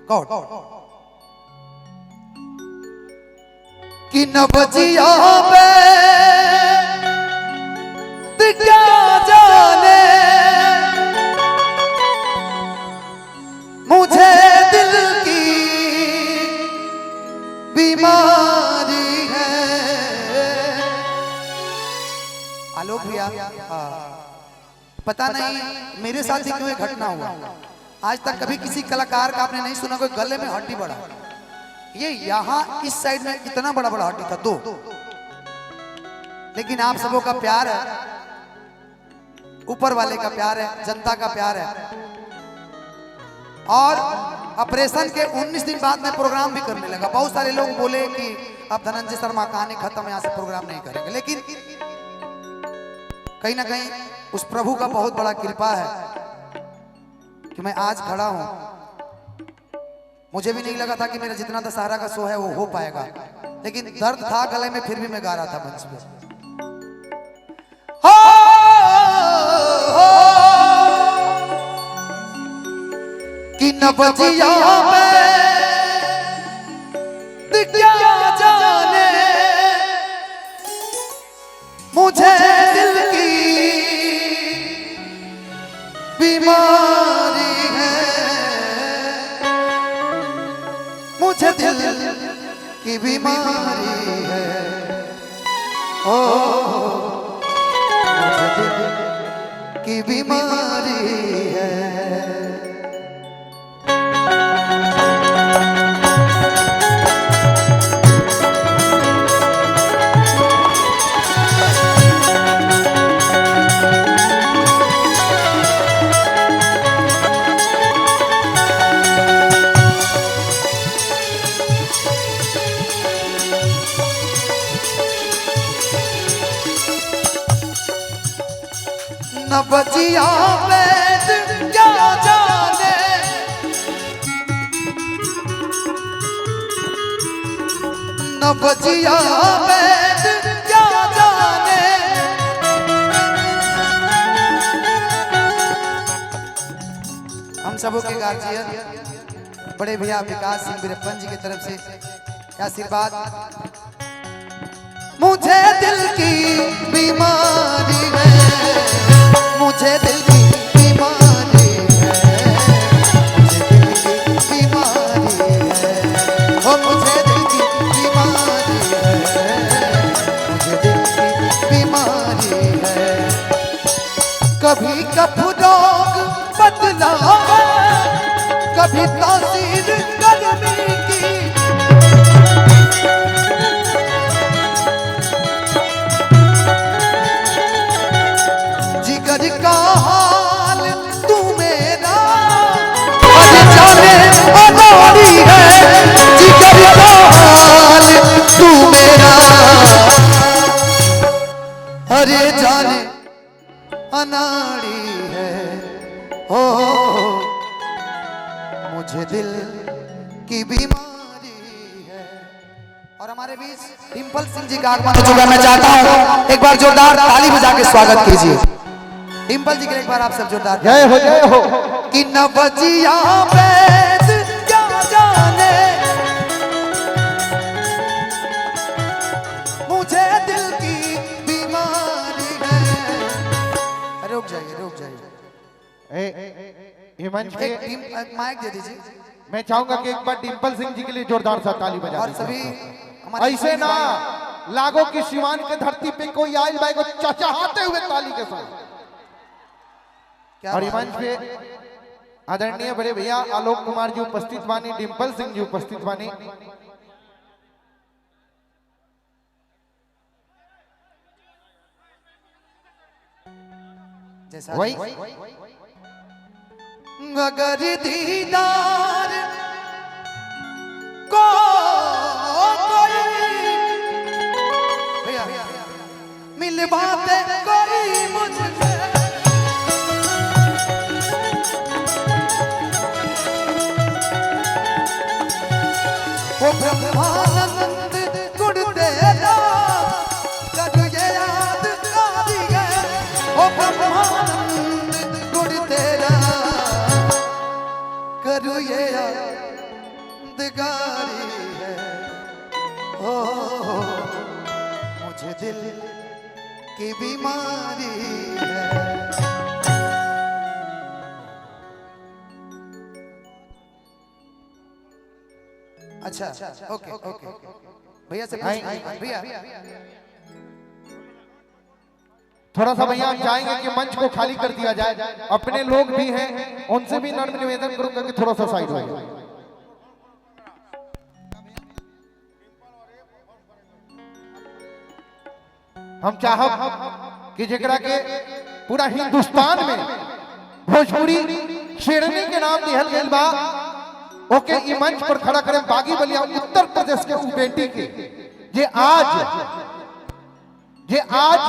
God कि नबजिया पे क्या जाने मुझे दिल की बीमारी है। आलोक भैया पता नहीं मेरे साथ ही क्यों घटना हुआ, आज तक कभी किसी कलाकार का आपने नहीं सुना कोई गले में हड्डी बढ़ा। ये यहाँ इस साइड में इतना बड़ा बड़ा हड्डी था दो, लेकिन आप सबों का प्यार है, ऊपर वाले का प्यार है, जनता का प्यार है। और ऑपरेशन के 19 दिन बाद मैं प्रोग्राम भी करने लगा। बहुत सारे लोग बोले कि अब धनंजय शर्मा कहानी खत्म, यहाँ से प्रोग्राम नहीं करेंगे, लेकिन कहीं ना कहीं उस प्रभु का बहुत बड़ा कृपा है कि मैं आज खड़ा हूं। मुझे भी नहीं लगा था कि मेरा जितना दशहरा का शो है वो हो पाएगा, लेकिन दर्द था गले में, फिर भी मैं गा रहा था मंच पे। कि नबजिया में क्या जाने मुझे दिल की बीमारी है, मुझे दिल की बीमारी है। ओ मुझे दिल की बीमारी है। नबजिया में क्या जाने नबजिया में क्या जाने हम सबों के गार्जियन बड़े भैया विकास सिंह वीरप्पन जी की तरफ से आशीर्वाद। मुझे दिल की बीमारी है, मुझे दिल की बीमारी है, मुझे दिल की बीमारी है, ओ मुझे दिल की बीमारी है, मुझे दिल की बीमारी है। कभी कफ रोग बदला कभी तासीर गर्मी की, जिगर का हाल तू मेरा जाने अनाड़ी है, जिगर का हाल तू मेरा अरे जाने अनाड़ी है। हो मुझे दिल की बीमारी है। और हमारे बीच डिम्पल सिंह जी का आगमन हो चुका, मैं चाहता हूं एक बार जोरदार ताली बजा के स्वागत कीजिए डिम्पल जी के। एक बार आप सब जोरदार जय हो जय हो। कि नबजिया में क्या जाने मुझे दिल की बीमारी है। रुक जाइए रुक जाइए, हिमांश के माइक दे दीजिए। मैं चाहूंगा कि एक बार डिम्पल सिंह जी के लिए जोरदार सा ताली बजा और सभी ऐसे ना लागो कि शिवान के धरती पे कोई आयल भाई को चचहाते हुए ताली के साथ। और हिमांश पे आदरणीय बड़े भैया आलोक कुमार जी उपस्थित बानी, डिम्पल सिंह जी उपस्थित बानी। वही अगर दीदार को कोई मिलवाते कोई मुझसे, वो ब्रह्मानंद गुण तेरा कद ये याद आती है, वो ब्रह्मानंद गुण तेरा करूँ ये बिगाड़ी है, ओ मुझे दिल की बीमारी है। अच्छा ओके ओके भैया से भैया थोड़ा सा भैया हम चाहेंगे कि मंच को खाली कर दिया जाए, अपने लोग भी हैं, उनसे भी नम्र निवेदन करूंगा कि थोड़ा सा साइड हो जाए। हम चाहब कि जेकरा के पूरा हिंदुस्तान में भोजपुरी शेरनी के नाम दिहल गइल बा, ओके ई मंच पर खड़ा करें बागी बलिया उत्तर प्रदेश के उ बेटी के जे आज